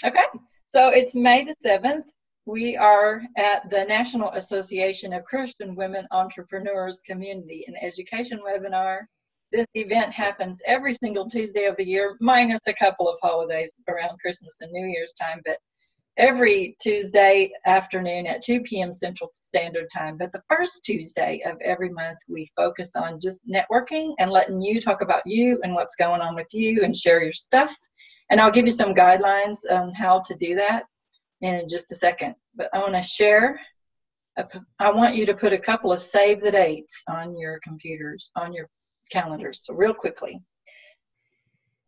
Okay, so it's May the 7th. We are at the National Association of Christian Women Entrepreneurs Community and Education webinar. This event happens every single Tuesday of the year, minus a couple of holidays around Christmas and New Year's time, but every Tuesday afternoon at 2 p.m. Central Standard Time. But the first Tuesday of every month, we focus on just networking and letting you talk about you and what's going on with you and share your stuff. And I'll give you some guidelines on how to do that in just a second. But I want to share, I want you to put a couple of save the dates on your computers, on your calendars. So real quickly,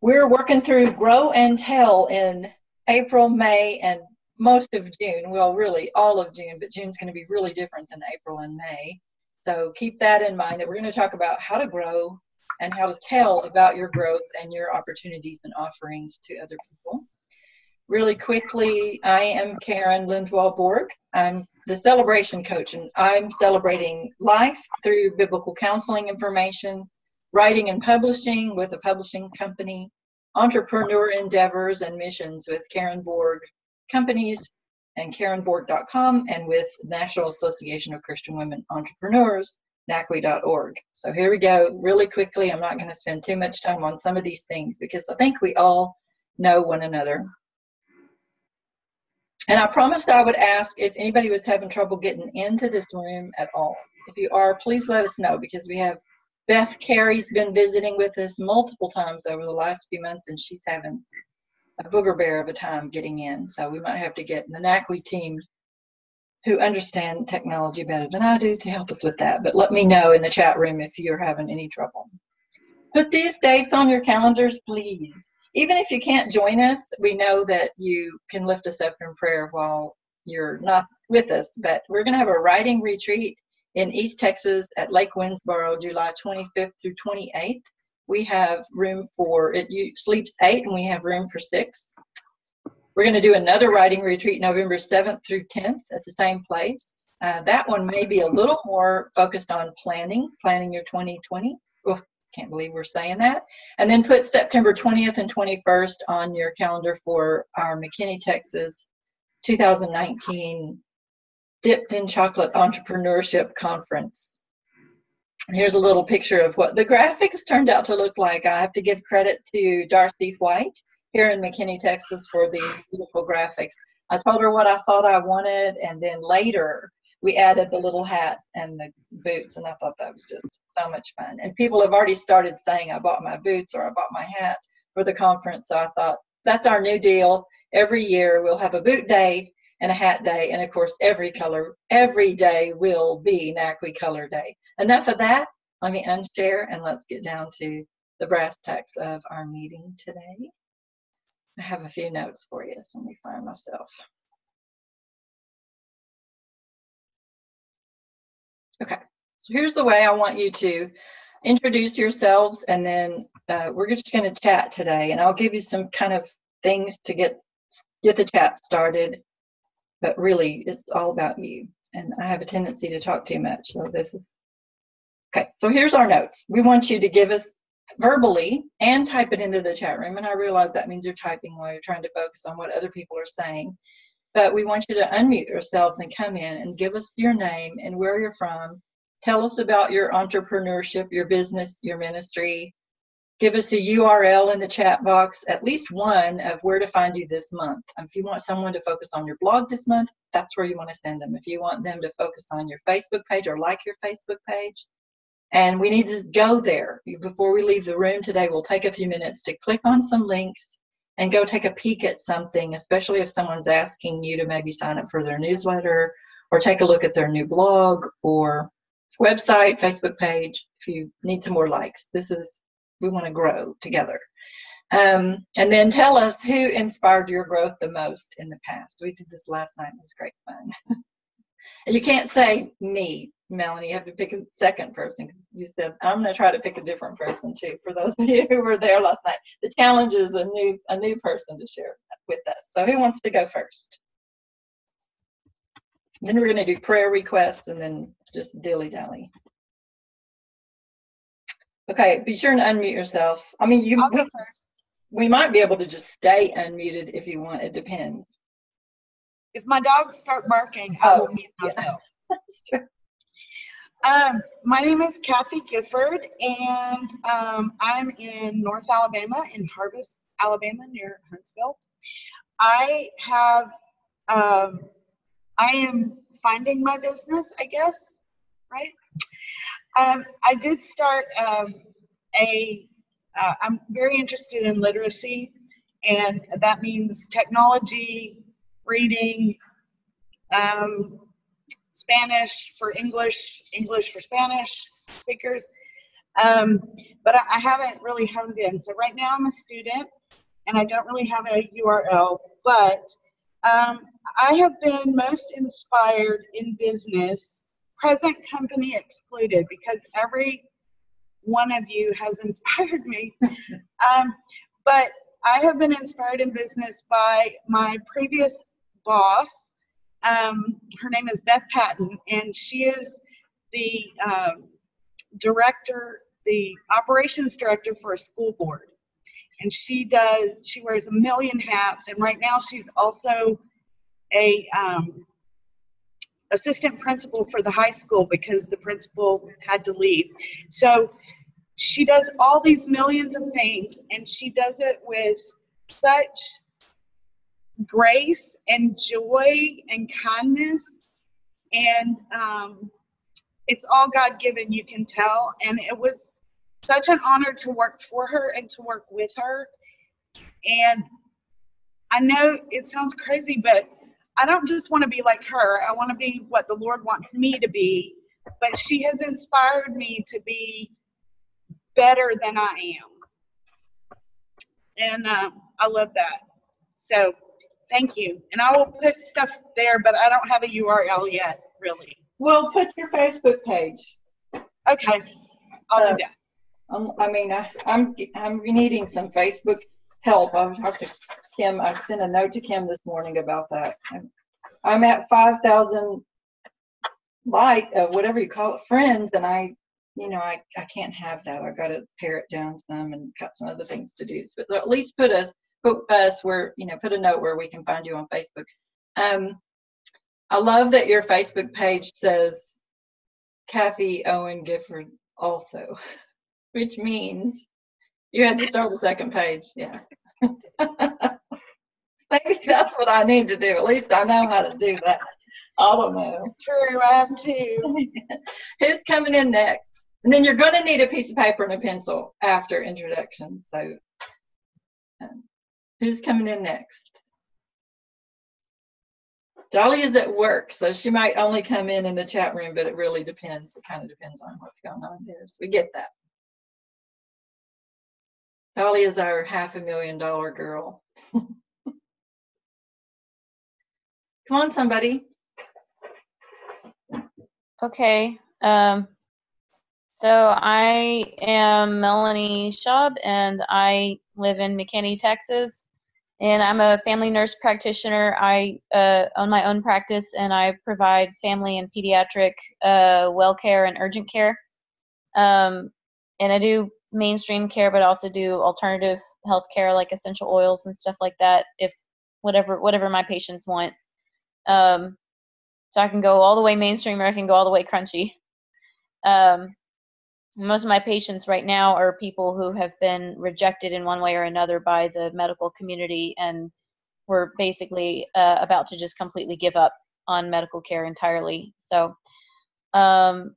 we're working through Grow and Tell in April, May, and most of June. Well, really all of June, but June's going to be really different than April and May. So keep that in mind, that we're going to talk about how to grow and how to tell about your growth and your opportunities and offerings to other people. Really quickly, I am Karen Lindwall-Bourg. I'm the celebration coach, and I'm celebrating life through biblical counseling information, writing and publishing with a publishing company, entrepreneur endeavors and missions with Karen Bourg Companies and KarenBourg.com, and with National Association of Christian Women Entrepreneurs, NACWE.org. So here we go, really quickly. I'm not going to spend too much time on some of these things because I think we all know one another. And I promised I would ask if anybody was having trouble getting into this room at all. If you are, please let us know, because we have Beth Carey's been visiting with us multiple times over the last few months, and she's having a booger bear of a time getting in. So we might have to get the NACWE team who understand technology better than I do to help us with that. But let me know in the chat room if you're having any trouble. Put these dates on your calendars, please. Even if you can't join us, we know that you can lift us up in prayer while you're not with us. But we're going to have a writing retreat in East Texas at Lake Winnsboro, July 25th through 28th. We have room for, it sleeps 8 and we have room for 6. We're going to do another writing retreat November 7th through 10th at the same place. That one may be a little more focused on planning your 2020. Oh, can't believe we're saying that. And then put September 20th and 21st on your calendar for our McKinney, Texas 2019 Dipped in Chocolate Entrepreneurship Conference. Here's a little picture of what the graphics turned out to look like. I have to give credit to Darcy White here in McKinney, Texas for these beautiful graphics. I told her what I thought I wanted, and then later we added the little hat and the boots, and I thought that was just so much fun. And people have already started saying, I bought my boots or I bought my hat for the conference, so I thought that's our new deal. Every year we'll have a boot day and a hat day, and of course every day will be NACWE Color Day. Enough of that. Let me unshare and let's get down to the brass tacks of our meeting today. I have a few notes for you, so let me find myself. Okay, so here's the way I want you to introduce yourselves, and then we're just going to chat today, and I'll give you some kind of things to get the chat started, but really it's all about you, and I have a tendency to talk too much, so this is okay. So here's our notes. We want you to give us verbally and type it into the chat room, and I realize that means you're typing while you're trying to focus on what other people are saying, but we want you to unmute yourselves and come in and give us your name and where you're from. Tell us about your entrepreneurship, your business, your ministry. Give us a URL in the chat box, at least one of where to find you this month. If you want someone to focus on your blog this month, that's where you want to send them. If you want them to focus on your Facebook page or like your Facebook page, and we need to go there. Before we leave the room today, we'll take a few minutes to click on some links and go take a peek at something, especially if someone's asking you to maybe sign up for their newsletter or take a look at their new blog or website, Facebook page, if you need some more likes. We want to grow together. And then tell us who inspired your growth the most in the past. We did this last night. It was great fun. And you can't say me, Melanie. You have to pick a second person. You said, I'm going to try to pick a different person too, for those of you who were there last night. The challenge is a new person to share with us. So who wants to go first? Then we're going to do prayer requests and then just dilly-dally. Okay, be sure and unmute yourself. I mean, I'll go first. we might be able to just stay unmuted if you want. It depends. If my dogs start barking, I will mute myself. That's true. My name is Kathy Gifford, and I'm in North Alabama, in Harvest, Alabama, near Huntsville. I am finding my business, I guess, right? I did start I'm very interested in literacy, and that means technology, reading, Spanish for English, English for Spanish speakers. But I haven't really honed in. So right now I'm a student, and I don't really have a URL, but I have been most inspired in business, present company excluded, because every one of you has inspired me. But I have been inspired in business by my previous boss. Her name is Beth Patton, and she is the director, the operations director for a school board. And she wears a million hats, and right now she's also a assistant principal for the high school because the principal had to leave. So she does all these millions of things, and she does it with such grace and joy and kindness, and it's all God-given, you can tell. And it was such an honor to work for her and to work with her. And I know it sounds crazy, but I don't just want to be like her. I want to be what the Lord wants me to be. But she has inspired me to be better than I am. And I love that. So thank you. And I will put stuff there, but I don't have a URL yet, really. Well, put your Facebook page. Okay, I'll do that. I'm needing some Facebook help. I've talked to Kim. I've sent a note to Kim this morning about that. I'm at 5,000 whatever you call it, friends, and I can't have that. I've got to pare it down some and got some other things to do. But at least put us where, put a note where we can find you on Facebook. I love that your Facebook page says Kathy Owen Gifford also, which means you had to start a second page. Yeah. Maybe that's what I need to do. At least I know how to do that. I don't know. It's true, I am too. Who's coming in next? And then you're going to need a piece of paper and a pencil after introduction. So who's coming in next? Dolly is at work, so she might only come in the chat room, but it really depends. It kind of depends on what's going on here. So we get that. Dolly is our $500,000 girl. Come on, somebody. Okay. So I am Melanie Schaub, and I live in McKinney, Texas. And I'm a family nurse practitioner. I own my own practice, and I provide family and pediatric well care and urgent care. And I do mainstream care, but also do alternative health care like essential oils and stuff like that, if whatever my patients want. So I can go all the way mainstream, or I can go all the way crunchy. Most of my patients right now are people who have been rejected in one way or another by the medical community, and we're basically about to just completely give up on medical care entirely. So I've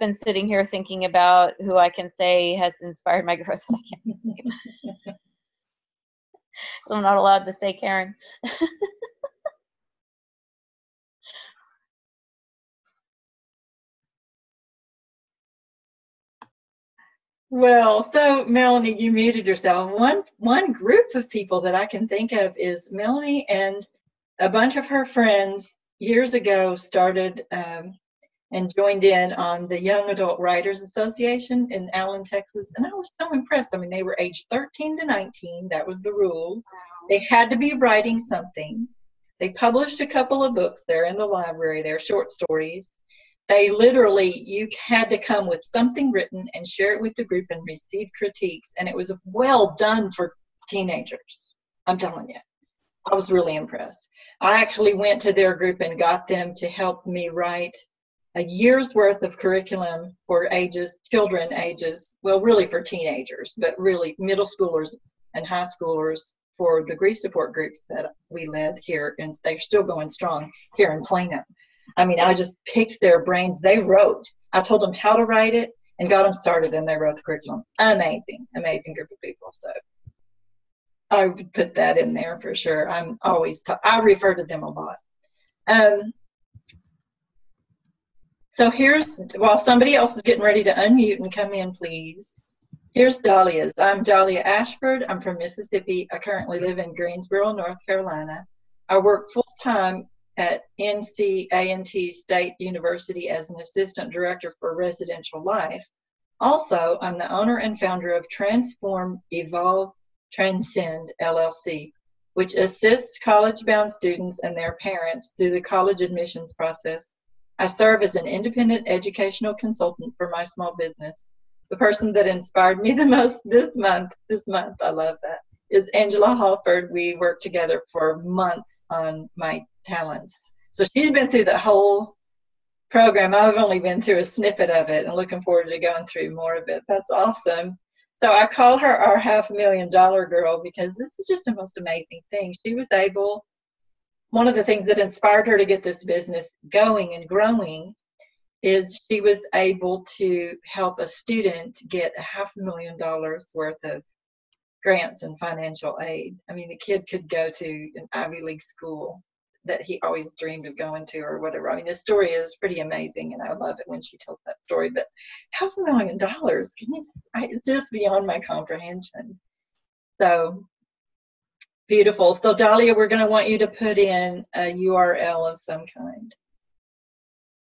been sitting here thinking about who I can say has inspired my growth. I can't name. I'm not allowed to say Karen. Well, so Melanie, you muted yourself. One group of people that I can think of is Melanie and a bunch of her friends years ago started and joined in on the Young Adult Writers Association in Allen, Texas. And I was so impressed. I mean, they were aged 13 to 19. That was the rules. They had to be writing something. They published a couple of books there in the library. They're short stories. they literally, you had to come with something written and share it with the group and receive critiques. And it was well done for teenagers. I'm telling you, I was really impressed. I actually went to their group and got them to help me write a year's worth of curriculum for children ages, well, really for teenagers, but really middle schoolers and high schoolers for the grief support groups that we led here. And they're still going strong here in Plano. I mean, I just picked their brains. They wrote. I told them how to write it and got them started, and they wrote the curriculum. Amazing, amazing group of people. So I would put that in there for sure. I refer to them a lot. So while somebody else is getting ready to unmute and come in, please. Here's Dahlia's. I'm Dahlia Ashford. I'm from Mississippi. I currently live in Greensboro, North Carolina. I work full-time at NCANT State University as an assistant director for residential life. Also, I'm the owner and founder of Transform, Evolve, Transcend, LLC, which assists college-bound students and their parents through the college admissions process. I serve as an independent educational consultant for my small business. The person that inspired me the most this month, I love that, is Angela Halford. We worked together for months on my talents. So she's been through the whole program. I've only been through a snippet of it and looking forward to going through more of it. That's awesome. So I call her our $500,000 girl because this is just the most amazing thing. She was able, one of the things that inspired her to get this business going and growing is she was able to help a student get $500,000 worth of grants and financial aid. I mean, the kid could go to an Ivy League school that he always dreamed of going to or whatever. I mean, the story is pretty amazing, and I love it when she tells that story. But $500,000, it's just beyond my comprehension. So beautiful. So Dahlia, we're going to want you to put in a URL of some kind.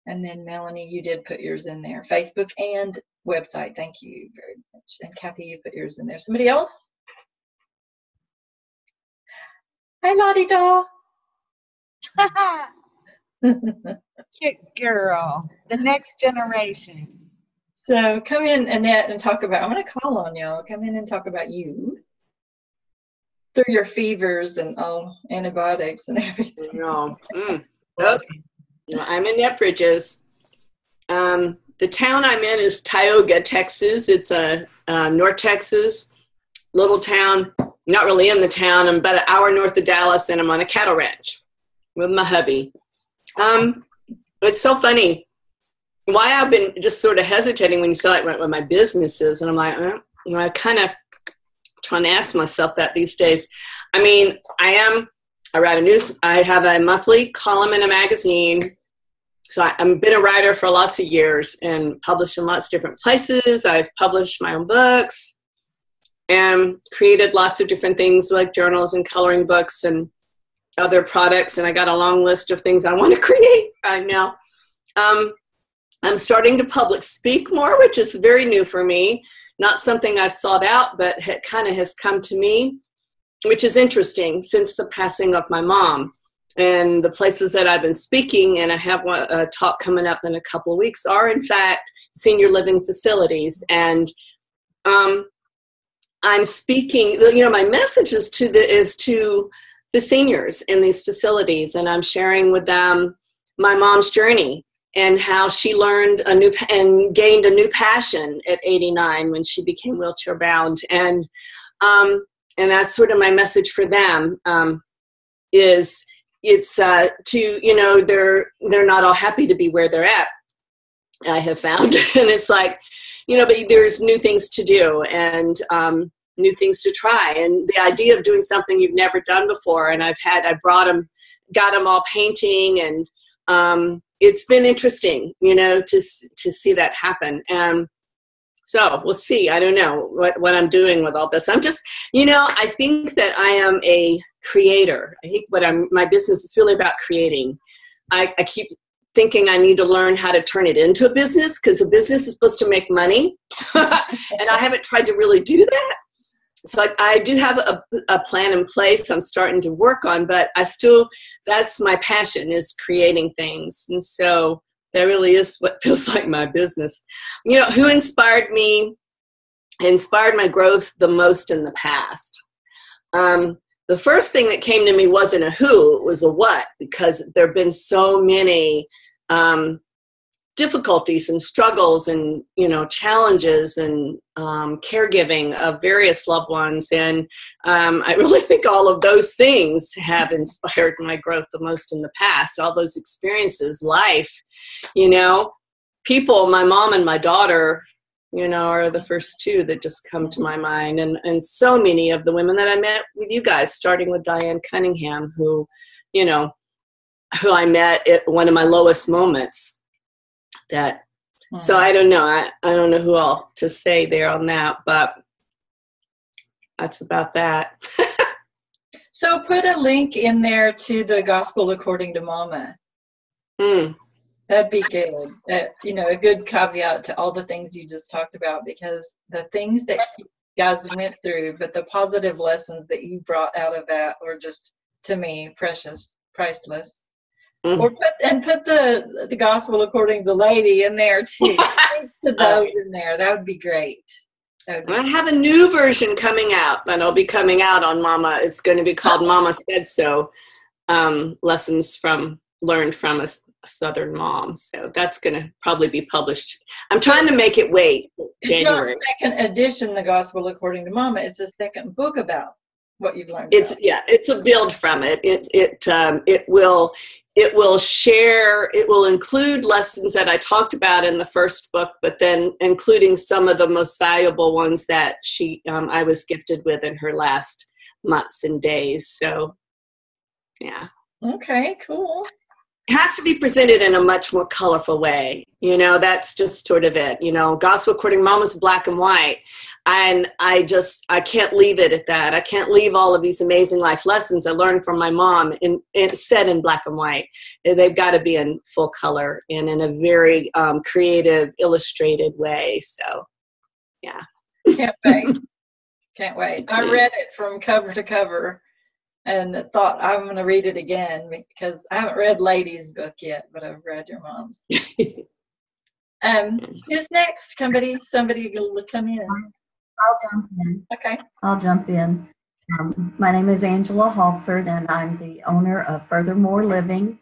And then Melanie, you did put yours in there. Facebook and website. Thank you very much. And Kathy, you put yours in there. Somebody else? Hi, Lottie Doll. Cute girl. The next generation. So come in, Annette, and talk about, I'm going to call on y'all. Come in and talk about you. Through your fevers and antibiotics and everything. No. I'm Annette Bridges. The town I'm in is Tioga, Texas. It's North Texas, little town. Not really in the town. I'm about an hour north of Dallas, and I'm on a cattle ranch with my hubby. It's so funny why I've been just sort of hesitating when you say like what my business is, and I'm like, I kind of trying to ask myself that these days. I mean, I have a monthly column in a magazine. So I've been a writer for lots of years and published in lots of different places. I've published my own books and created lots of different things like journals and coloring books and other products. And I got a long list of things I want to create right now. I'm starting to public speak more, which is very new for me. Not something I've sought out, but it kind of has come to me, which is interesting since the passing of my mom. And the places that I've been speaking, and I have a talk coming up in a couple of weeks, are in fact senior living facilities. And I'm speaking, my message is to the seniors in these facilities, and I'm sharing with them my mom's journey and how she learned and gained a new passion at 89 when she became wheelchair bound. And that's sort of my message for them, is it's they're not all happy to be where they're at, I have found. And it's like, but there's new things to do and new things to try. And the idea of doing something you've never done before. And got them all painting, and it's been interesting, to see that happen. So we'll see. I don't know what I'm doing with all this. I'm just, I think that I am a creator. I think my business is really about creating. I keep thinking I need to learn how to turn it into a business, because a business is supposed to make money. And I haven't tried to really do that. So I do have a plan in place I'm starting to work on, but that's my passion, is creating things. And so That really is what feels like my business. You know, who inspired my growth the most in the past? The first thing that came to me wasn't a who, it was a what, because there have been so many difficulties and struggles and, you know, challenges and caregiving of various loved ones. And I really think all of those things have inspired my growth the most in the past. All those experiences, life, you know, people, my mom and my daughter, you know, are the first two that just come to my mind. And so many of the women that I met with you guys, starting with Diane Cunningham, who, you know, who I met at one of my lowest moments. That, so I don't know. I don't know who all to say there on that, but that's about that. So put a link in there to the Gospel According to Mama. That'd be good. You know, a good caveat to all the things you just talked about, because the things that you guys went through, but the positive lessons that you brought out of that were just, to me, precious, priceless. Or put the Gospel According to Lady in there too. Thanks to those in there. That would be great. I have a new version coming out, and it'll be coming out on Mama. It's going to be called Mama Said So, Lessons Learned from a Southern Mom. So that's going to probably be published. I'm trying to make it wait. It's not second edition, the Gospel According to Mama. It's a second book about what you've learned. It's a build from it. It will include lessons that I talked about in the first book, but then including some of the most valuable ones that I was gifted with in her last months and days. So, yeah. Okay, cool. It has to be presented in a much more colorful way. You know, that's just sort of it. You know, Gospel According to Mama's black and white. And I can't leave it at that. I can't leave all of these amazing life lessons I learned from my mom set in black and white. They've got to be in full color and in a very creative, illustrated way. So, yeah. Can't wait. Can't wait. I read it from cover to cover and thought I'm going to read it again, because I haven't read Lady's book yet, but I've read your mom's. Who's next? Somebody will come in. I'll jump in. Okay. I'll jump in. My name is Angela Halford, and I'm the owner of Furthermore Living.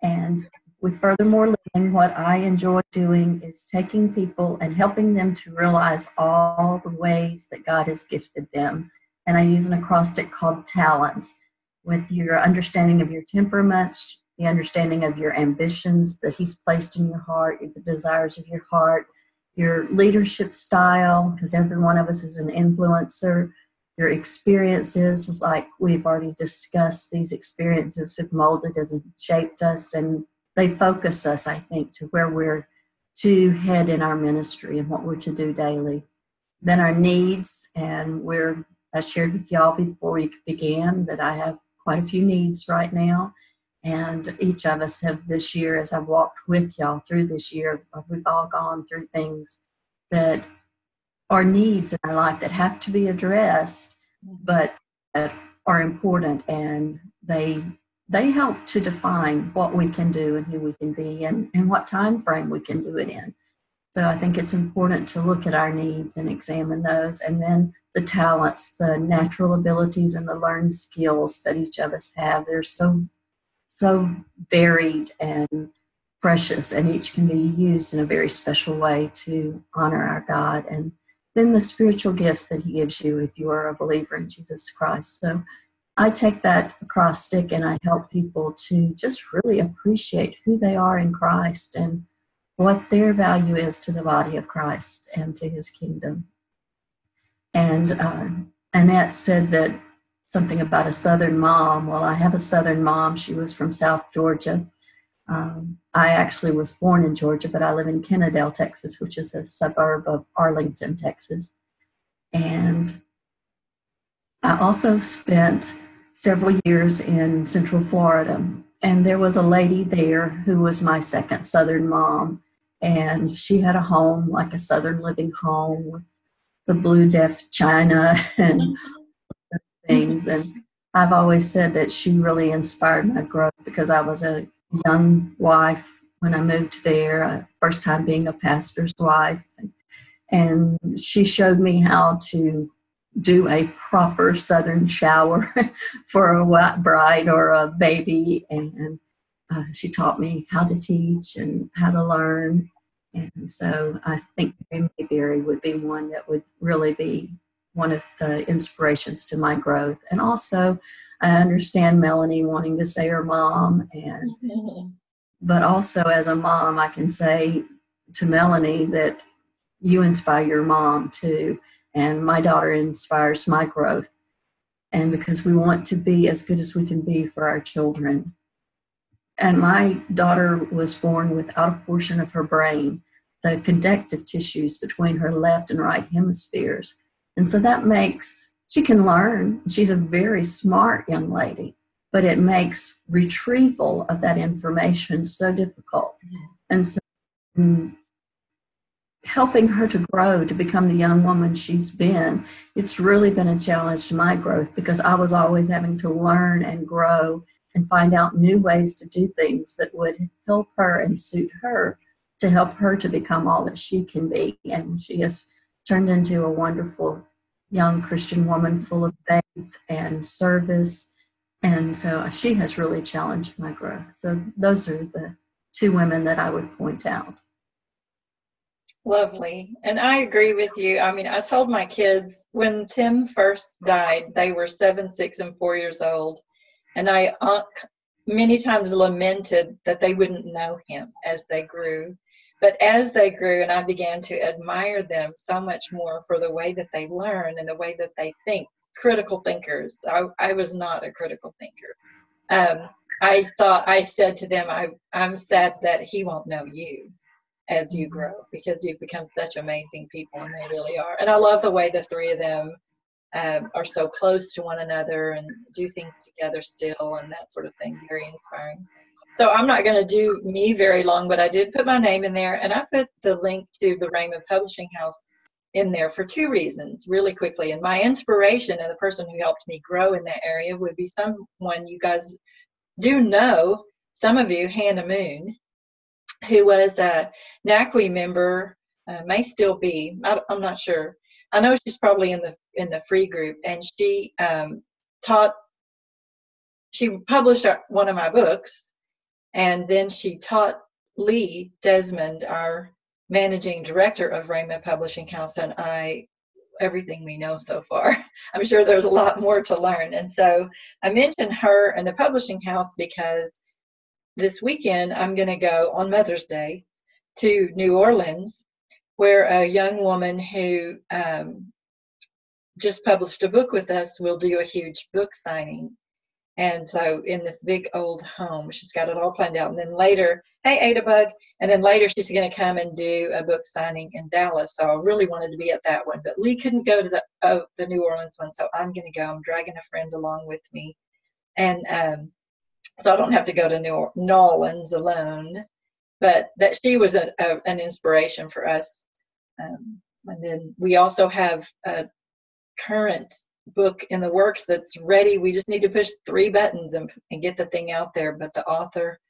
And with Furthermore Living, what I enjoy doing is taking people and helping them to realize all the ways that God has gifted them. And I use an acrostic called talents, with your understanding of your temperaments, the understanding of your ambitions that He's placed in your heart, the desires of your heart, your leadership style, because every one of us is an influencer, your experiences, like we've already discussed, these experiences have molded us and shaped us, and they focus us, I think, to where we're to head in our ministry and what we're to do daily. Then our needs, and I shared with y'all before we began that I have quite a few needs right now. And each of us have this year, as I've walked with y'all through this year, we've all gone through things that are needs in our life that have to be addressed, but are important, and they help to define what we can do and who we can be and what time frame we can do it in. So I think it's important to look at our needs and examine those, and then the talents, the natural abilities, and the learned skills that each of us have. They're so varied and precious, and each can be used in a very special way to honor our God. And then the spiritual gifts that He gives you if you are a believer in Jesus Christ. So I take that acrostic and I help people to just really appreciate who they are in Christ and what their value is to the body of Christ and to His kingdom. And Annette said that something about a Southern mom. Well, I have a Southern mom. She was from South Georgia. I actually was born in Georgia, but I live in Kennedale, Texas, which is a suburb of Arlington, Texas. And I also spent several years in Central Florida. And there was a lady there who was my second Southern mom. And she had a home, like a Southern living home, with the blue deaf china and those things. And I've always said that she really inspired my growth, because I was a young wife when I moved there, first time being a pastor's wife. And she showed me how to do a proper Southern shower for a white bride or a baby. And she taught me how to teach and how to learn. And so I think Mary Mayberry would be one that would really be one of the inspirations to my growth. And also, I understand Melanie wanting to say her mom, and but also as a mom, I can say to Melanie that you inspire your mom too, and my daughter inspires my growth. And because we want to be as good as we can be for our children. And my daughter was born without a portion of her brain, the connective tissues between her left and right hemispheres. And so that makes, she can learn. She's a very smart young lady, but it makes retrieval of that information so difficult. And so helping her to grow, to become the young woman she's been, it's really been a challenge to my growth because I was always having to learn and grow and find out new ways to do things that would help her and suit her, to help her to become all that she can be. And she has turned into a wonderful young Christian woman full of faith and service. And so she has really challenged my growth. So those are the two women that I would point out. Lovely. And I agree with you. I mean, I told my kids when Tim first died, they were 7, 6, and 4 years old. And I many times lamented that they wouldn't know him as they grew. But as they grew, and I began to admire them so much more for the way that they learn and the way that they think, critical thinkers. I was not a critical thinker. I said to them, I'm sad that he won't know you as you grow, because you've become such amazing people, and they really are. And I love the way the three of them are so close to one another and do things together still and that sort of thing. Very inspiring. So I'm not going to do me very long, but I did put my name in there, and I put the link to the Raymond Publishing House in there for 2 reasons, really quickly. And my inspiration and the person who helped me grow in that area would be someone you guys do know, some of you, Hannah Moon, who was a NACWE member, may still be, I'm not sure. I know she's probably in the free group, and she published one of my books, and then she taught Lee Desmond, our managing director of Raymond Publishing House, and I everything we know so far. I'm sure there's a lot more to learn. And so I mentioned her and the publishing house because this weekend I'm going to go on Mother's Day to New Orleans, where a young woman who just published a book with us will do a huge book signing. And so in this big old home, she's got it all planned out. And then later, hey, Ada Bug, and then later she's going to come and do a book signing in Dallas. So I really wanted to be at that one. But Lee couldn't go to the New Orleans one, so I'm going to go. I'm dragging a friend along with me. And so I don't have to go to New Orleans alone. But that she was an inspiration for us. And then we also have a current book in the works that's ready. We just need to push 3 buttons and get the thing out there. But the author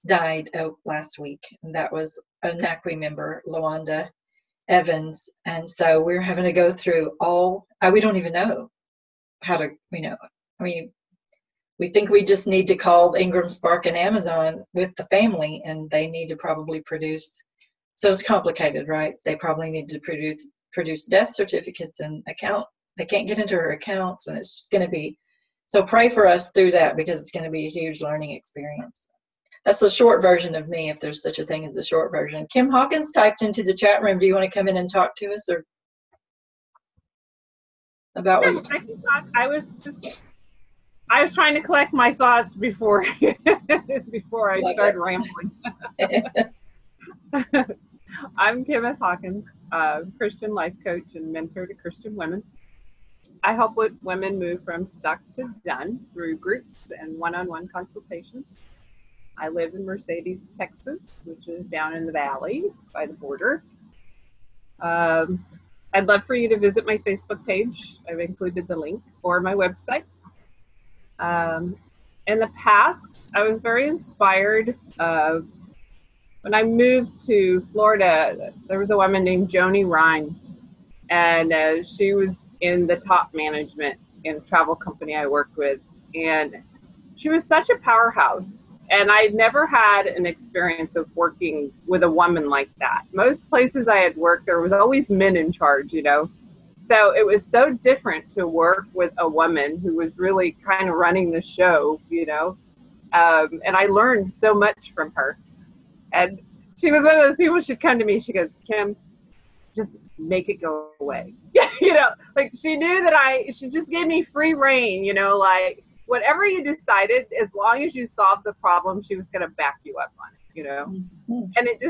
died last week, and that was a NACWE member, Lawanda Evans. And so we're having to go through we don't even know how to, I mean, we think we just need to call Ingram Spark and Amazon with the family, and they need to probably produce. So it's complicated, right? They probably need to produce death certificates and account. They can't get into her accounts, and it's just going to be. So pray for us through that, because it's going to be a huge learning experience. That's a short version of me, if there's such a thing as a short version. Kim Hawkins typed into the chat room. Do you want to come in and talk to us, or about sure, what? I can talk. I was trying to collect my thoughts before I started rambling. I'm Kim S. Hawkins, Christian life coach and mentor to Christian women. I help women move from stuck to done through groups and one-on-one consultations. I live in Mercedes, Texas, which is down in the valley by the border. I'd love for you to visit my Facebook page. I've included the link, or my website. In the past, I was very inspired when I moved to Florida, there was a woman named Joni Ryan, and she was in the top management in a travel company I worked with, and she was such a powerhouse. And I'd never had an experience of working with a woman like that. Most places I had worked, there was always men in charge, you know. So it was so different to work with a woman who was really kind of running the show, you know. And I learned so much from her. And she was one of those people, she'd come to me, she goes, Kim, just make it go away. You know, like she knew that she just gave me free reign, you know, like whatever you decided, as long as you solved the problem, she was going to back you up on it, you know. And it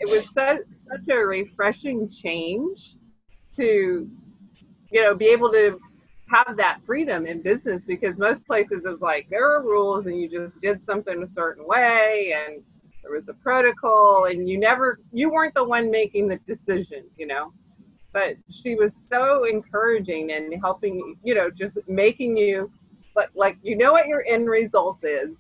was such a refreshing change to, you know, be able to have that freedom in business, because most places it was like there are rules and you just did something a certain way and there was a protocol and you weren't the one making the decision, you know. But she was so encouraging and helping, you know, just making you like you know what your end result is.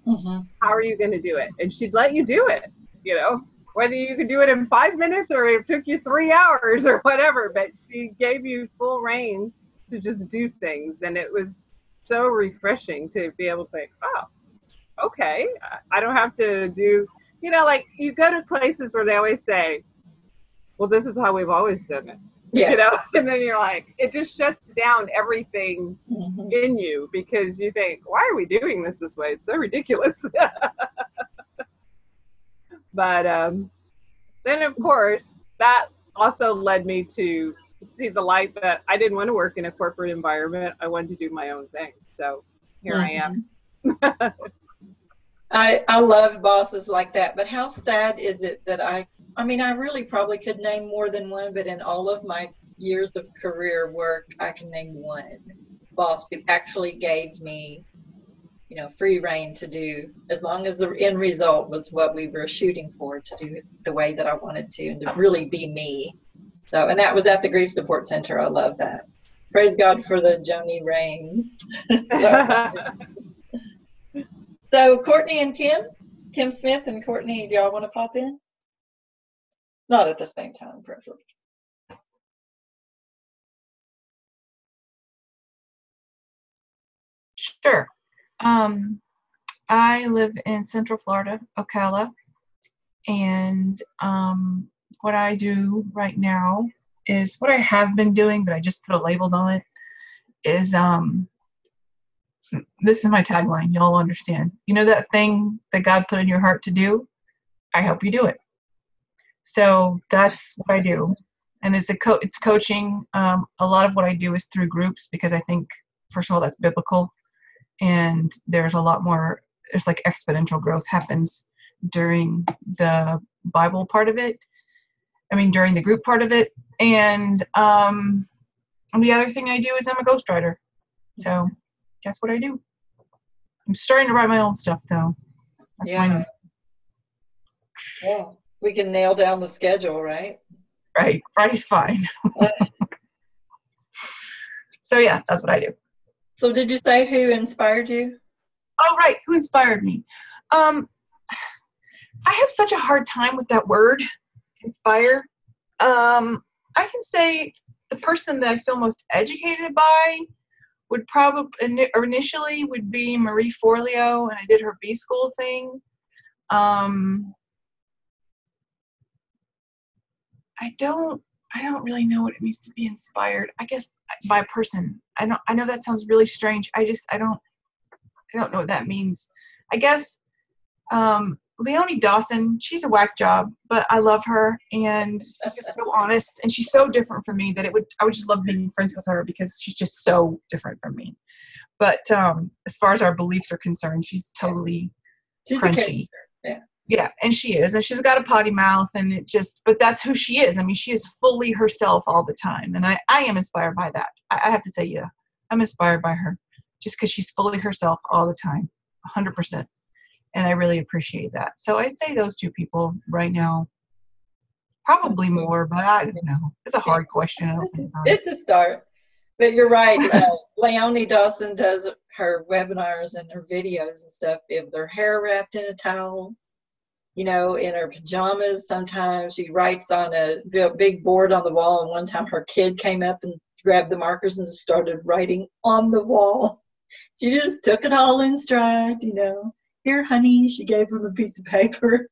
How are you going to do it? And she'd let you do it, you know, whether you could do it in 5 minutes or it took you 3 hours or whatever, but she gave you full reign to just do things. And it was so refreshing to be able to think, oh, okay, I don't have to do, you know, like you go to places where they always say, well, this is how we've always done it. Yeah. You know, and then you're like, it just shuts down everything in you, because you think, why are we doing this way? It's so ridiculous. But then, of course, that also led me to see the light that I didn't want to work in a corporate environment. I wanted to do my own thing. So here I am. I love bosses like that, but how sad is it that I mean, I really probably could name more than one, but in all of my years of career work, I can name one boss who actually gave me, you know, free reign to do, as long as the end result was what we were shooting for, to do it the way that I wanted to and to really be me. So, and that was at the Grief Support Center. I love that. Praise God for the Joni Reigns. So Courtney and Kim Smith and Courtney, do y'all want to pop in? Not at the same time, preferably. Sure. I live in Central Florida, Ocala, and what I do right now is what I have been doing, but I just put a label on it, is this is my tagline, y'all understand. You know that thing that God put in your heart to do? I help you do it. So that's what I do. And it's coaching. A lot of what I do is through groups, because I think, first of all, that's biblical. And there's a lot more, there's like exponential growth happens during the Bible part of it. I mean, during the group part of it. And the other thing I do is I'm a ghostwriter. So that's what I do. I'm starting to write my own stuff, though. That's yeah. Yeah. We can nail down the schedule, right? Right. Friday's fine. So yeah, that's what I do. So did you say who inspired you? Oh, right. Who inspired me? I have such a hard time with that word, inspire. I can say the person that I feel most educated by would probably initially would be Marie Forleo, and I did her B-School thing. I don't really know what it means to be inspired. I guess by a person. I know that sounds really strange. I don't know what that means. I guess Leonie Dawson, she's a whack job, but I love her, and she's so honest, and she's so different from me that I would just love being friends with her, because she's just so different from me. But as far as our beliefs are concerned, she's totally crunchy. Yeah, and she is, and she's got a potty mouth, and but that's who she is. I mean, she is fully herself all the time, and I am inspired by that. I have to say, yeah, I'm inspired by her, just because she's fully herself all the time, 100%, and I really appreciate that. So I'd say those two people right now, probably more, but I don't know. It's a hard question. It's a start, but you're right. Leonie Dawson does her webinars and her videos and stuff with their hair wrapped in a towel. you know, in her pajamas. Sometimes she writes on a big board on the wall. And one time her kid came up and grabbed the markers and started writing on the wall. She just took it all in stride, you know. Here, honey, she gave him a piece of paper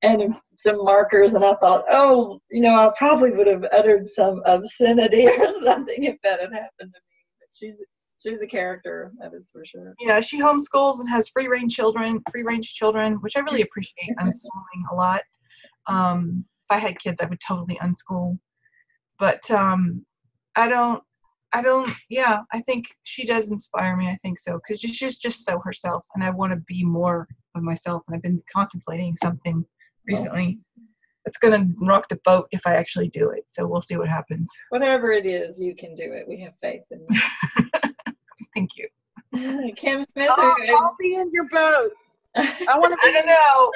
and some markers. And I thought, oh, you know, I probably would have uttered some obscenity or something if that had happened to me. But she's a character, that is for sure. Yeah, she homeschools and has free range children, which I really appreciate unschooling a lot. If I had kids, I would totally unschool. But yeah, I think she does inspire me. I think so, because she's just so herself, and I want to be more of myself. And I've been contemplating something recently that's going to rock the boat if I actually do it. So we'll see what happens. Whatever it is, you can do it. We have faith in you. Thank you. Kim Smith. I'll be in your boat. I want to. I don't know.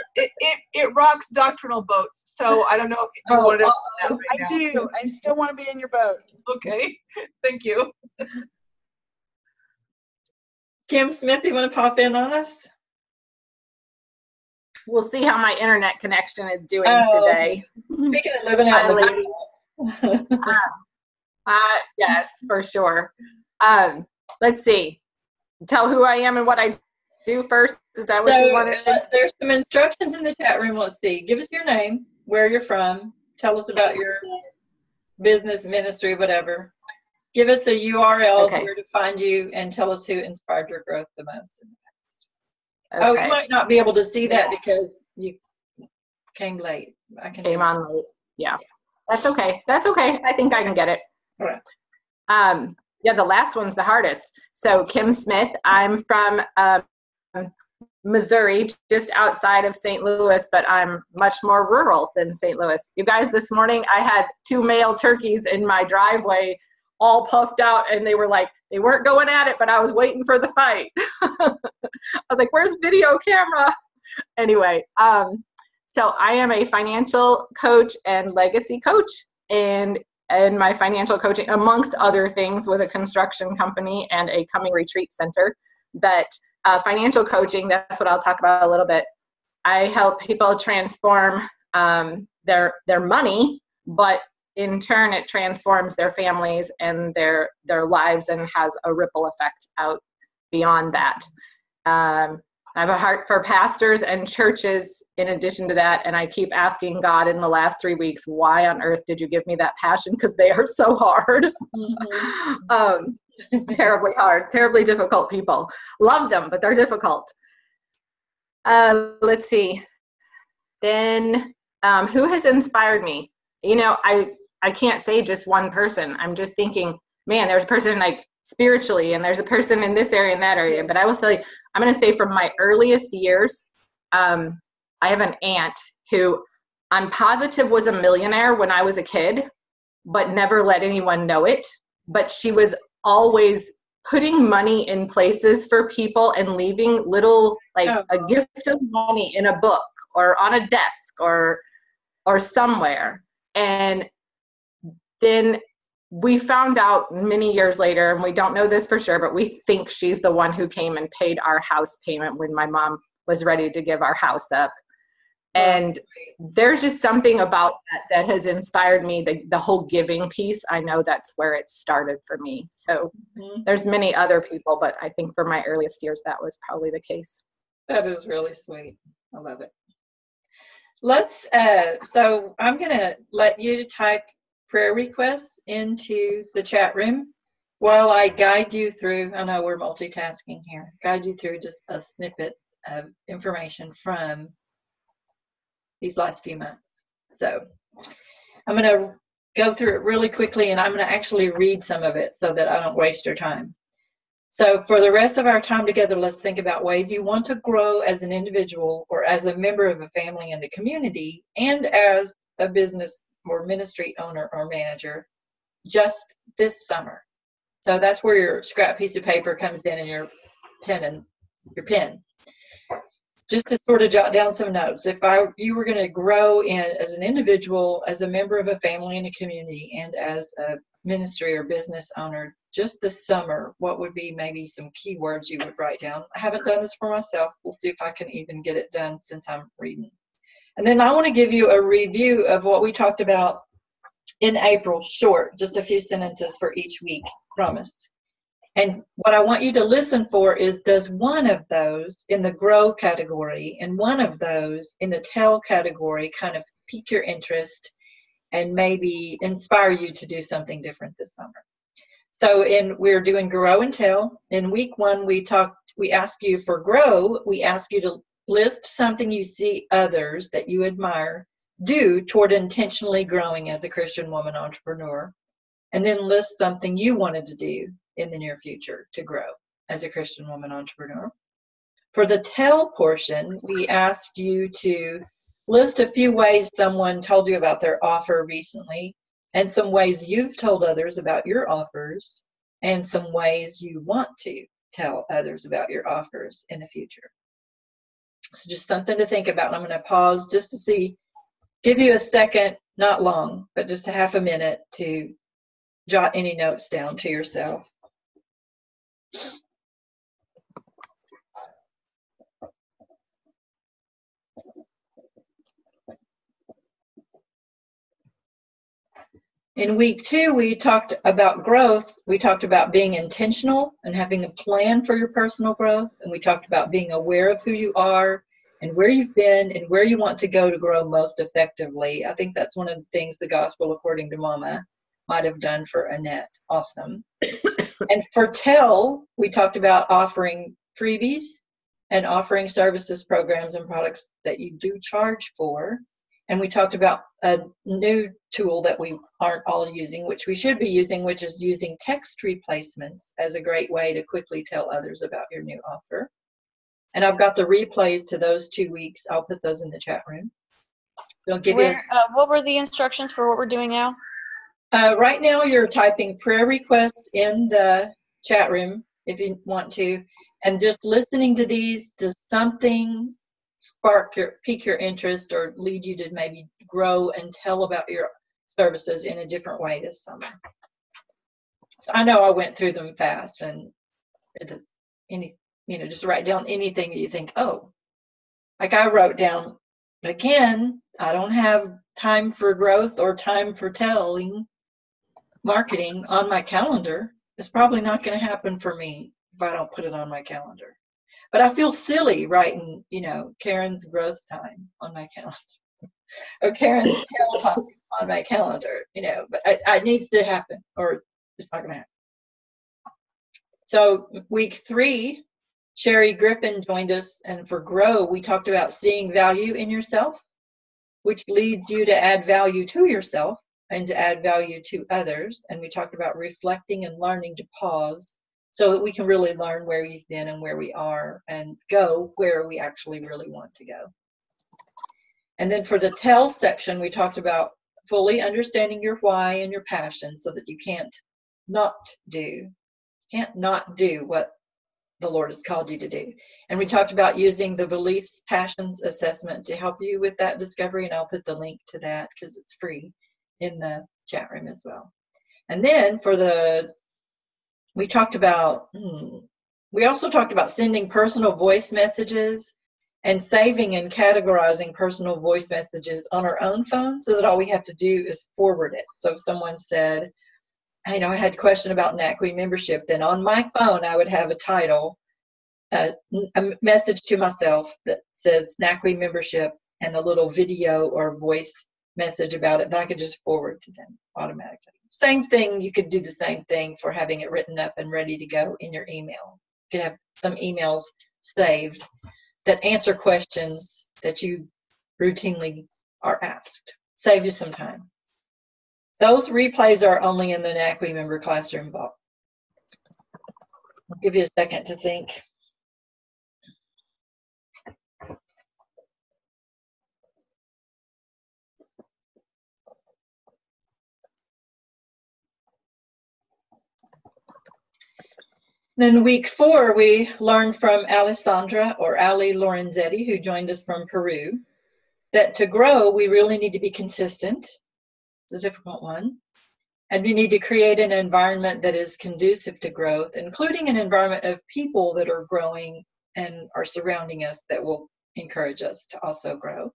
It rocks doctrinal boats. So I don't know if you want to. I do. I still want to be in your boat. Okay. Thank you. Kim Smith, you want to pop in on us? We'll see how my internet connection is doing today. Speaking of living out in the yes, for sure. Let's see. Tell who I am and what I do first. Is that what you wanted? There's some instructions in the chat room. Let's see. Give us your name, where you're from. Tell us about your business, ministry, whatever. Give us a URL where to find you, and tell us who inspired your growth the most in the past. Okay. Oh, you might not be able to see that because you came late. Came on late. Yeah. That's okay. That's okay. I think I can get it. All right. Yeah, the last one's the hardest. So Kim Smith, I'm from Missouri, just outside of St. Louis, but I'm much more rural than St. Louis. You guys, this morning I had 2 male turkeys in my driveway, all puffed out, and they weren't going at it, but I was waiting for the fight. I was like, where's video camera? Anyway, so I am a financial coach and legacy coach, and my financial coaching, amongst other things, with a construction company and a coming retreat center. But financial coaching, that's what I'll talk about a little bit. I help people transform their money, but in turn it transforms their families and their lives and has a ripple effect out beyond that. I have a heart for pastors and churches in addition to that, and I keep asking God in the last 3 weeks, why on earth did you give me that passion? Because they are so hard. Terribly hard, terribly difficult people. Love them, but they're difficult. Let's see. Then who has inspired me? You know, I can't say just one person. I'm just thinking, man, there's a person like spiritually, and there's a person in this area and that area. But I will say, I'm going to say from my earliest years, I have an aunt who I'm positive was a millionaire when I was a kid, but never let anyone know it. But she was always putting money in places for people and leaving little, like a gift of money in a book or on a desk or somewhere. And then we found out many years later, and we don't know this for sure, but we think she's the one who came and paid our house payment when my mom was ready to give our house up. And there's just something about that has inspired me, the whole giving piece. I know that's where it started for me. So there's many other people, but I think for my earliest years, that was probably the case. That is really sweet. I love it. So I'm going to let you type prayer requests into the chat room while I guide you through, I know we're multitasking here, guide you through just a snippet of information from these last few months. So I'm going to go through it really quickly, and I'm going to actually read some of it so that I don't waste your time. So for the rest of our time together, let's think about ways you want to grow as an individual or as a member of a family and a community, and as a business or ministry owner or manager just this summer. So that's where your scrap piece of paper comes in and your pen. Just to sort of jot down some notes. If you were going to grow as an individual, as a member of a family and a community, and as a ministry or business owner just this summer, what would be maybe some keywords you would write down? I haven't done this for myself. We'll see if I can even get it done since I'm reading. And then I want to give you a review of what we talked about in April, short, just a few sentences for each week, promise. And what I want you to listen for is, does one of those in the grow category and one of those in the tell category kind of pique your interest and maybe inspire you to do something different this summer? So we're doing grow and tell. In week 1, we ask you for grow. We ask you to list something you see others that you admire do toward intentionally growing as a Christian woman entrepreneur. And then list something you wanted to do in the near future to grow as a Christian woman entrepreneur. For the tell portion, we asked you to list a few ways someone told you about their offer recently, and some ways you've told others about your offers, and some ways you want to tell others about your offers in the future. So just something to think about. I'm going to pause just to give you a second, not long, but just a half a minute to jot any notes down to yourself. In week 2, we talked about growth. We talked about being intentional and having a plan for your personal growth. And we talked about being aware of who you are and where you've been and where you want to go to grow most effectively. I think that's one of the things the Gospel According to Mama might have done for Annette. Awesome. And for tell, we talked about offering freebies and offering services, programs, and products that you do charge for. And we talked about a new tool that we aren't all using, which we should be using, which is using text replacements as a great way to quickly tell others about your new offer. And I've got the replays to those 2 weeks. I'll put those in the chat room. So I'll give you. What were the instructions for what we're doing now? Right now, you're typing prayer requests in the chat room if you want to, and just listening to these. Does something pique your interest or lead you to maybe grow and tell about your services in a different way this summer? So I know I went through them fast, and just write down anything that you think, oh, like I wrote down, again, I don't have time for growth or time for telling marketing on my calendar. It's probably not going to happen for me if I don't put it on my calendar. But I feel silly writing, Karen's growth time on my calendar or Karen's tell time on my calendar, but it needs to happen or it's not going to happen. So week 3, Sherry Griffin joined us, and for Grow, we talked about seeing value in yourself, which leads you to add value to yourself and to add value to others. And we talked about reflecting and learning to pause so that we can really learn where we've been and where we are and go where we actually really want to go. And then for the tell section, we talked about fully understanding your why and your passion so that you can't not do what the Lord has called you to do. And we talked about using the beliefs passions assessment to help you with that discovery, and I'll put the link to that because it's free in the chat room as well. And then we also talked about sending personal voice messages and saving and categorizing personal voice messages on our own phone so that all we have to do is forward it. So if someone said, I had a question about NACWE membership, then on my phone I would have a title, a message to myself that says NACWE membership and a little video or voice message about it that I could just forward to them automatically. Same thing, you could do the same thing for having it written up and ready to go in your email. You could have some emails saved that answer questions that you routinely are asked. Save you some time. Those replays are only in the NACWE member classroom vault. I'll give you a second to think. Then week 4, we learned from Alessandra or Ali Lorenzetti, who joined us from Peru, that to grow, we really need to be consistent. It's a difficult one. And we need to create an environment that is conducive to growth, including an environment of people that are growing and are surrounding us that will encourage us to also grow.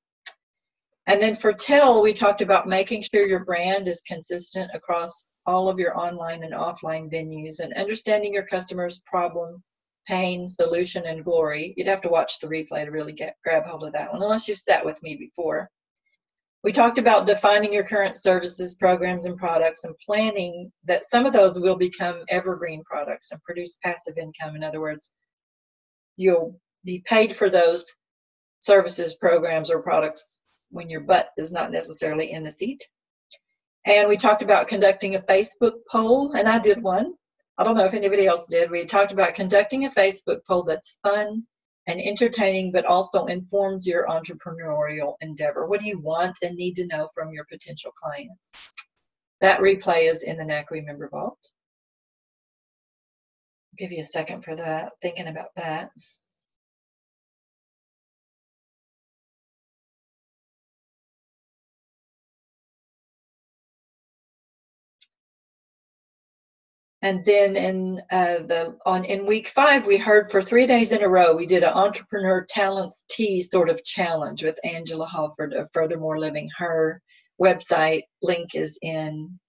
And then for tell, we talked about making sure your brand is consistent across all of your online and offline venues and understanding your customers' problem, pain, solution, and glory. You'd have to watch the replay to really grab hold of that one, unless you've sat with me before. We talked about defining your current services, programs, and products and planning that some of those will become evergreen products and produce passive income. In other words, you'll be paid for those services, programs, or products when your butt is not necessarily in the seat. And we talked about conducting a Facebook poll, and I did one. I don't know if anybody else did. We talked about conducting a Facebook poll that's fun and entertaining, but also informs your entrepreneurial endeavor. What do you want and need to know from your potential clients? That replay is in the NACWE member vault. I'll give you a second for that, thinking about that. And then in week 5, we heard for 3 days in a row, we did an Entrepreneur Talents Tea sort of challenge with Angela Halford of Furthermore Living. Her website link is in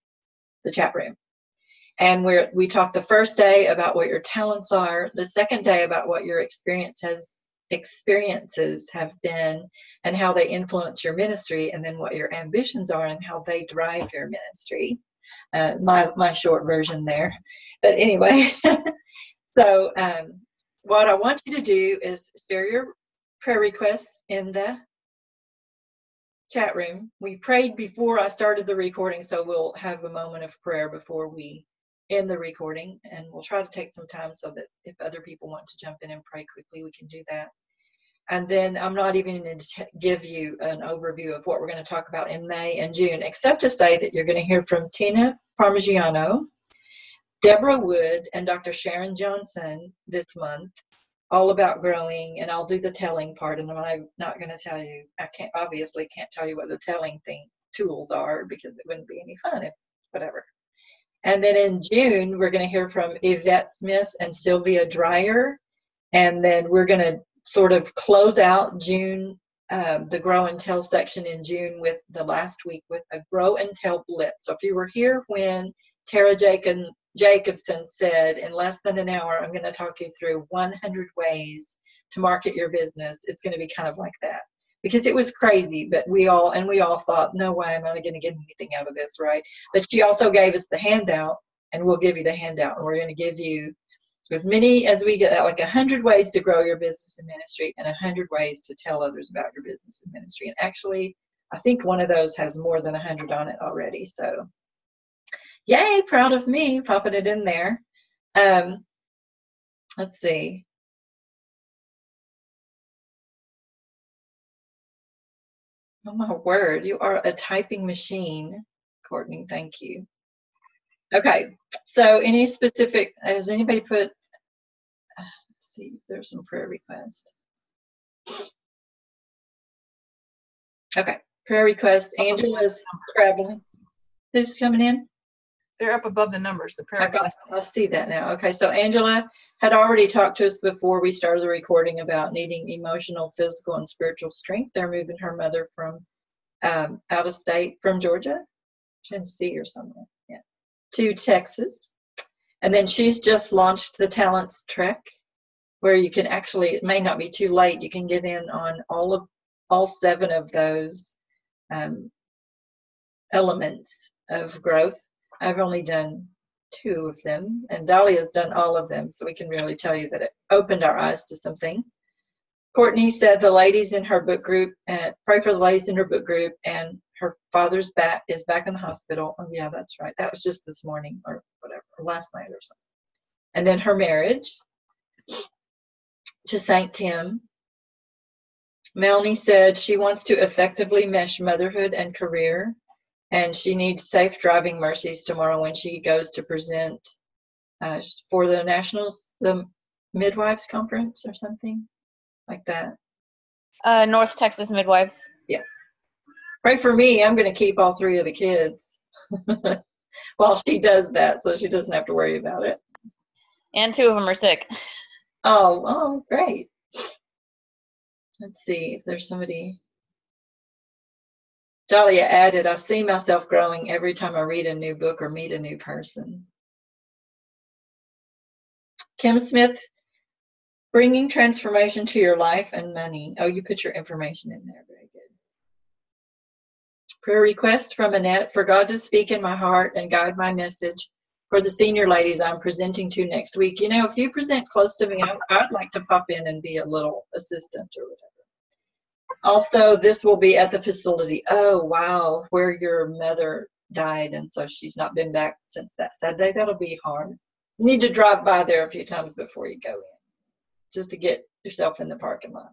the chat room. And we talked the first day about what your talents are, the second day about what your experiences have been and how they influence your ministry, and then what your ambitions are and how they drive your ministry. My short version there. But anyway, so what I want you to do is share your prayer requests in the chat room. We prayed before I started the recording, so we'll have a moment of prayer before we end the recording, and we'll try to take some time so that if other people want to jump in and pray quickly, we can do that. And then I'm not even going to give you an overview of what we're going to talk about in May and June, except to say that you're going to hear from Tina Parmigiano, Deborah Wood, and Dr. Sharon Johnson this month, all about growing, and I'll do the telling part, and I'm not going to tell you, obviously can't tell you what the telling tools are, because it wouldn't be any fun if whatever. And then in June, we're going to hear from Yvette Smith and Sylvia Dreyer, and then we're going to sort of close out June, the Grow and Tell section in June with the last week with a Grow and Tell Blitz. So if you were here when Tara Jacobson said, in less than an hour, I'm going to talk you through 100 ways to market your business, it's going to be kind of like that. Because it was crazy, but we all thought, no way, I'm not going to get anything out of this, right? But she also gave us the handout, and we'll give you the handout, and we're going to give you as many as we get, like 100 ways to grow your business and ministry, and 100 ways to tell others about your business and ministry. And actually, I think one of those has more than 100 on it already. So, yay, proud of me, popping it in there. Let's see. Oh my word, you are a typing machine, Courtney. Thank you. Okay, so any specific, has anybody put, let's see, there's some prayer requests. Okay, prayer requests. Angela's traveling. Who's coming in? They're up above the numbers, the prayer requests. I see that now. Okay, so Angela had already talked to us before we started the recording about needing emotional, physical, and spiritual strength. They're moving her mother from out of state, from Georgia, Tennessee or somewhere, yeah, to Texas. And then she's just launched the Talents Trek, where you can actually, it may not be too late, you can get in on all 7 of those elements of growth. I've only done 2 of them, and Dahlia's done all of them, so we can really tell you that it opened our eyes to some things. Courtney said the ladies in her book group, pray for the ladies in her book group, and her father's is back in the hospital. Oh yeah, that's right. That was just this morning or whatever, or last night or something. And then her marriage to St. Tim. Melanie said she wants to effectively mesh motherhood and career, and she needs safe driving mercies tomorrow when she goes to present for the Midwives Conference or something like that. North Texas Midwives. Yeah. Pray for me. I'm going to keep all 3 of the kids while she does that, so she doesn't have to worry about it. And 2 of them are sick. Oh, great. Let's see if there's somebody. Dahlia added, I see myself growing every time I read a new book or meet a new person. Kim Smith, bringing transformation to your life and money. Oh, you put your information in there. Very good. Prayer request from Annette, for God to speak in my heart and guide my message for the senior ladies I'm presenting to next week. You know, if you present close to me, I'd like to pop in and be a little assistant or whatever. Also, this will be at the facility. Oh, wow, where your mother died, and so she's not been back since that Saturday. That'll be hard. You need to drive by there a few times before you go in, just to get yourself in the parking lot.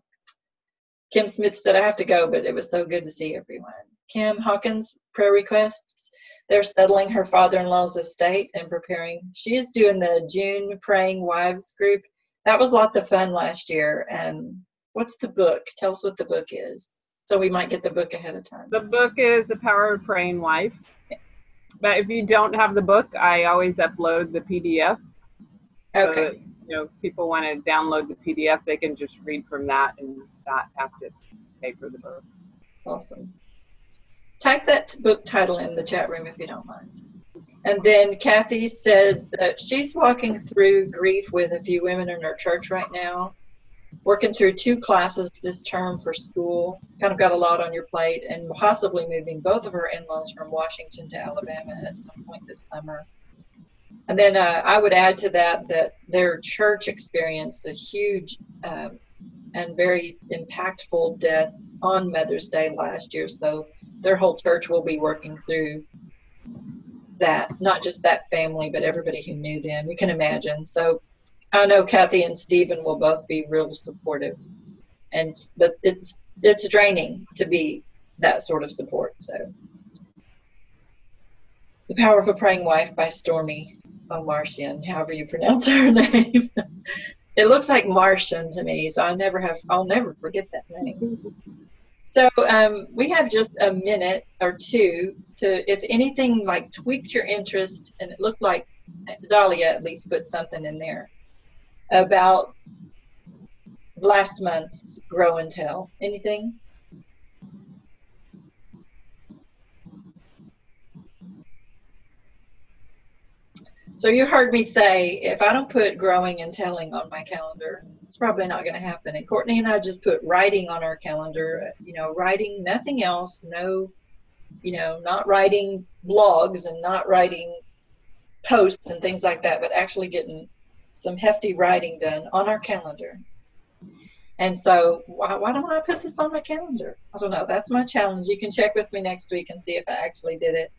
Kim Smith said, I have to go, but it was so good to see everyone. Kim Hawkins, prayer requests. They're settling her father-in-law's estate and preparing. She is doing the June Praying Wives group. That was lots of fun last year. And what's the book? Tell us what the book is, so we might get the book ahead of time. The book is The Power of Praying Wife. But if you don't have the book, I always upload the PDF. Okay. So that, you know, if people want to download the PDF, they can just read from that and not have to pay for the book. Awesome. Type that book title in the chat room if you don't mind. And then Kathy said that she's walking through grief with a few women in her church right now, working through 2 classes this term for school. Kind of got a lot on your plate, and possibly moving both of her in-laws from Washington to Alabama at some point this summer. And then I would add to that that their church experienced a huge and very impactful death on Mother's Day last year. So their whole church will be working through that, not just that family, but everybody who knew them. You can imagine. So I know Kathy and Stephen will both be real supportive, but it's draining to be that sort of support. So, The Power of a Praying Wife by Stormy O'Martian, however you pronounce her name. It looks like Martian to me, so I'll never forget that name. So we have just a minute or two to, if anything like tweaked your interest, and it looked like Dahlia at least put something in there about last month's Grow and Tell. Anything? So you heard me say, if I don't put growing and telling on my calendar, it's probably not going to happen. And Courtney and I just put writing on our calendar, writing, nothing else, no, not writing blogs and not writing posts and things like that, but actually getting some hefty writing done on our calendar. And so why don't I put this on my calendar? I don't know. That's my challenge. You can check with me next week and see if I actually did it.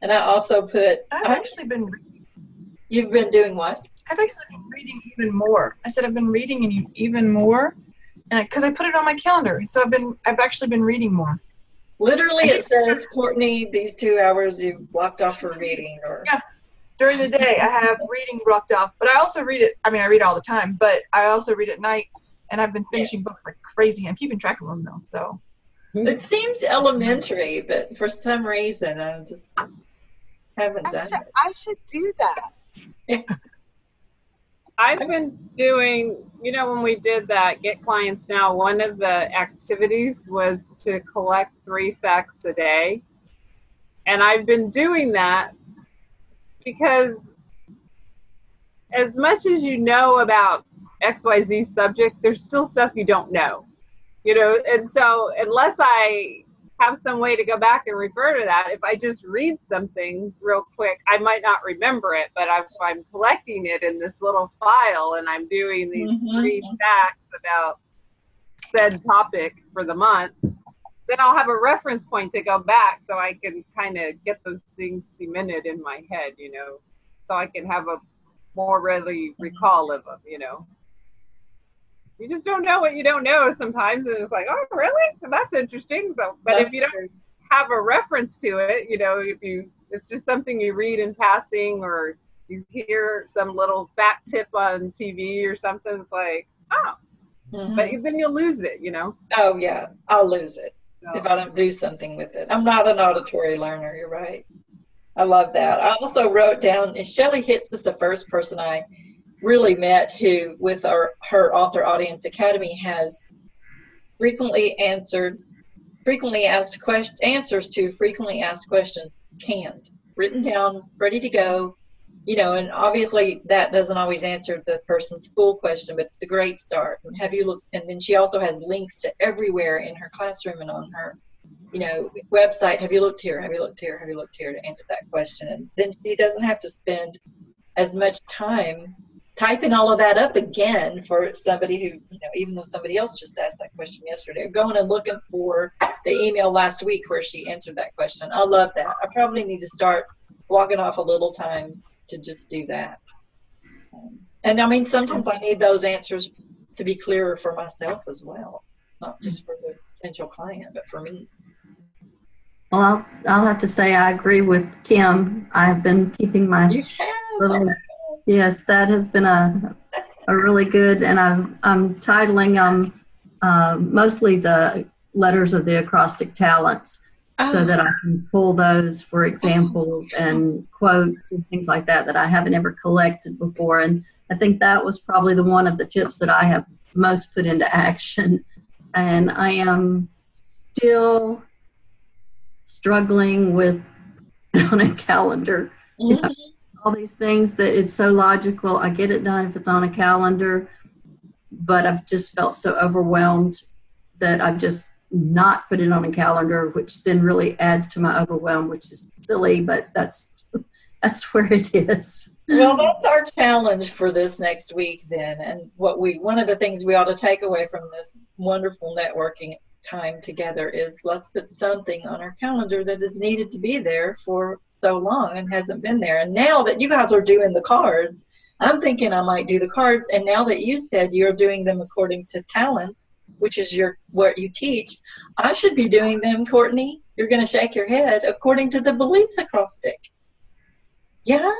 And I also put... I've actually been reading. You've been doing what? I've actually been reading even more. I said I've been reading even more, and because I put it on my calendar. So I've actually been reading more. Literally, it says, Courtney, these 2 hours you've blocked off for reading. Or yeah, during the day I have reading blocked off, but I also read it. I mean, I read all the time, but I also read at night, and I've been finishing books like crazy. I'm keeping track of them though. So it seems elementary, but for some reason I just haven't done it. I should do that. Yeah. I've been doing, when we did that Get Clients Now, one of the activities was to collect 3 facts a day. And I've been doing that because as much as you know about XYZ subject, there's still stuff you don't know, and so unless I have some way to go back and refer to that, if I just read something real quick, I might not remember it, but if I'm collecting it in this little file and I'm doing these 3 facts about said topic for the month, then I'll have a reference point to go back so I can kind of get those things cemented in my head, so I can have a more readily recall of them, You just don't know what you don't know sometimes, and it's like, oh, really? That's interesting. So, but if you don't have a reference to it, it's just something you read in passing, or you hear some little fact tip on TV or something, it's like, oh, but then you'll lose it, Oh yeah, I'll lose it So, if I don't do something with it. I'm not an auditory learner. You're right. I love that. I also wrote down, Shelley Hitz is the first person I really met who, with her Author Audience Academy, has frequently answered frequently asked answers to frequently asked questions, canned, written down, ready to go. You know, and obviously that doesn't always answer the person's full question, but it's a great start. And have you looked? And then she also has links to everywhere in her classroom and on her, you know, website. Have you looked here? Have you looked here? Have you looked here to answer that question? And then she doesn't have to spend as much time typing all of that up again for somebody who, you know, even though somebody else just asked that question yesterday, or going and looking for the email last week where she answered that question. I love that. I probably need to start blocking off a little time to just do that. And I mean, sometimes I need those answers to be clearer for myself as well, not just for the potential client, but for me. Well, I'll have to say I agree with Kim. I've been keeping my You have. little, yes, that has been a really good, and I'm titling mostly the letters of the acrostic talents, so that I can pull those for examples and quotes and things like that that I haven't ever collected before. And I think that was probably the one of the tips that I have most put into action. And I am still struggling with on a calendar. You know, all these things that it's so logical. I get it done if it's on a calendar, but I've just felt so overwhelmed that I've just not put it on a calendar, which then really adds to my overwhelm, which is silly, but that's where it is. Well, that's our challenge for this next week then. And one of the things we ought to take away from this wonderful networking time together is let's put something on our calendar that is needed to be there for so long and hasn't been there. And now that you guys are doing the cards, I'm thinking I might do the cards. And now that you said you're doing them according to talents, which is what you teach, I should be doing them, Courtney. You're going to shake your head, according to the beliefs acrostic. Yeah?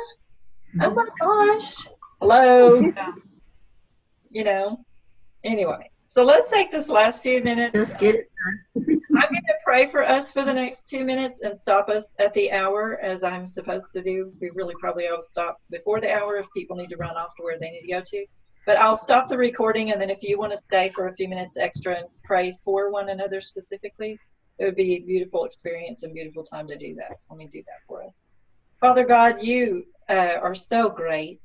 Oh my gosh. Hello. You know, anyway. So let's take this last few minutes. Just get it I'm going to pray for us for the next 2 minutes and stop us at the hour, as I'm supposed to do. We really probably ought to stop before the hour if people need to run off to where they need to go to. But I'll stop the recording, and then if you want to stay for a few minutes extra and pray for one another specifically, it would be a beautiful experience and beautiful time to do that. So let me do that for us. Father God, you are so great.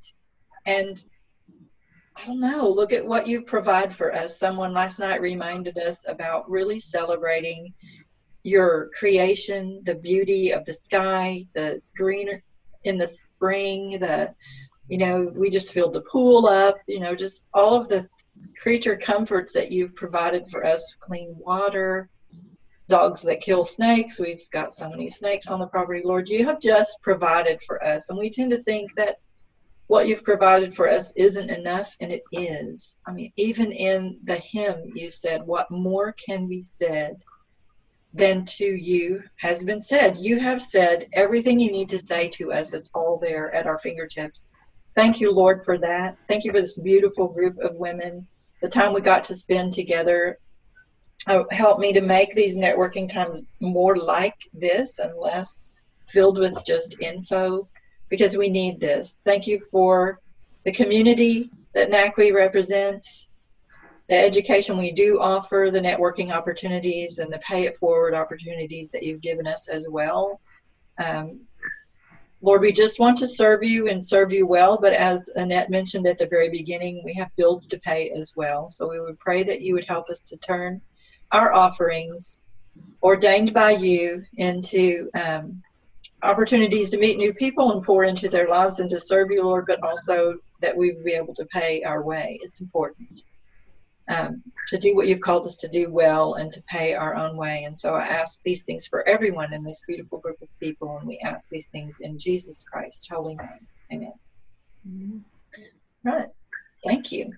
And I don't know, look at what you provide for us. Someone last night reminded us about really celebrating your creation, the beauty of the sky, the green in the spring, you know, we just filled the pool up, you know, just all of the creature comforts that you've provided for us, clean water, dogs that kill snakes. We've got so many snakes on the property, Lord. You have just provided for us. And we tend to think that what you've provided for us isn't enough, and it is. I mean, even in the hymn, you said, what more can be said than to you has been said. You have said everything you need to say to us. It's all there at our fingertips. Thank you, Lord, for that. Thank you for this beautiful group of women, the time we got to spend together. Help me to make these networking times more like this and less filled with just info, because we need this. Thank you for the community that NACWE represents, the education we do offer, the networking opportunities, and the pay it forward opportunities that you've given us as well. Lord, we just want to serve you and serve you well, but as Annette mentioned at the very beginning, we have bills to pay as well. So we would pray that you would help us to turn our offerings ordained by you into opportunities to meet new people and pour into their lives and to serve you, Lord, but also that we would be able to pay our way. It's important to do what you've called us to do well and to pay our own way. And so I ask these things for everyone in this beautiful group of people, and we ask these things in Jesus Christ's holy name. Amen. Right. Thank you.